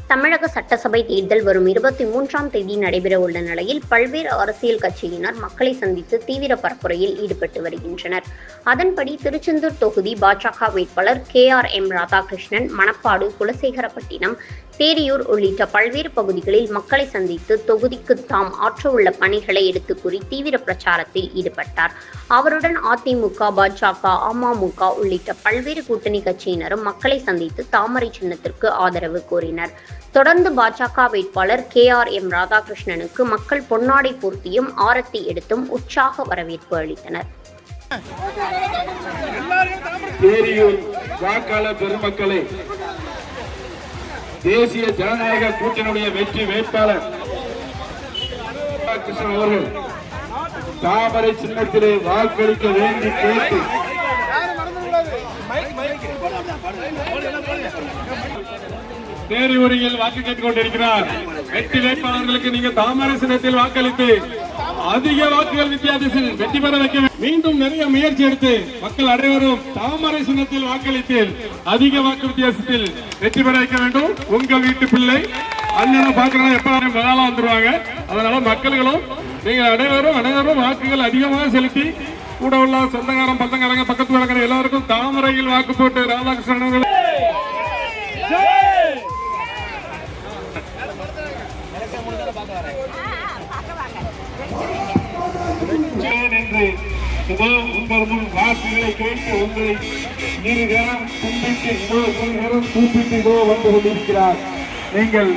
தமிழக சட்டசபை தேர்தல் வரும் 23ஆம் தேதி நடைபெறவுள்ள நிலையில் பல்வேறு அரசியல் கட்சியினர் மக்களை சந்தித்து தீவிர பரப்புரையில் ஈடுபட்டு வருகின்றனர். அதன்படி திருச்செந்தூர் தொகுதி பாஜக வேட்பாளர் KRM ராதாகிருஷ்ணன் மணப்பாடு, குலசேகரப்பட்டினம், தேரியூர் உள்ளிட்ட பல்வேறு பகுதிகளில் மக்களை சந்தித்து தொகுதிக்கு தாம் ஆற்றவுள்ள பணிகளை எடுத்து கூறி தீவிர பிரச்சாரத்தில் ஈடுபட்டார். அவருடன் அதிமுக, பாஜக, அமமுக உள்ளிட்ட பல்வேறு கூட்டணி கட்சியினரும் மக்களை சந்தித்து தாமரை சின்னத்திற்கு ஆதரவு கோரினர். தொடர்ந்து பாஜக வேட்பாளர் KRM ராதாகிருஷ்ணனுக்கு மக்கள் பொன்னாடை போர்த்தியும் ஆரத்தி எடுத்தும் உற்சாக வரவேற்பு அளித்தனர். பெருமக்களே, தேசிய ஜனநாயக கூட்டணியுடைய வெற்றி வேட்பாளர் கிருஷ்ணன் அவர்கள் தாமரை சின்னத்திலே வாக்களிக்க வேண்டி கேட்டு தேரியூரில் வாக்கு கேட்டுக் கொண்டிருக்கிறார். வெற்றி வேட்பாளர்களுக்கு நீங்க தாமரை சின்னத்தில் வாக்களித்து அதிக வாக்குகள் வித்தியாசத்தில் வெற்றி பெற வைக்க மீண்டும் நிறைய முயற்சி எடுத்து மக்கள் அனைவரும் தாமரை சின்னத்தில் வாக்களித்து அதிக வாக்கு வித்தியாசத்தில் வெற்றி பெற வைக்க வேண்டும். உங்க வீட்டு பிள்ளை அண்ணனை பாக்குறோம், எப்ப மேல வந்துருவாங்க. அதனால மக்களும் நீங்க அனைவரும் வாக்குகள் அதிகமாக செலுத்தி கூட உள்ள சொந்தக்காரன், பந்தக்காரங்க, பக்கத்து வழக்கிற எல்லாருக்கும் தாமரையில் வாக்கு போட்டு ராதாகிருஷ்ணன் என்று உங்கள் முன் வாக்குகளை கேட்டு உங்களை இரு நேரம் கும்பிட்டு கூப்பிட்டு வந்து கொண்டிருக்கிறார். நீங்கள்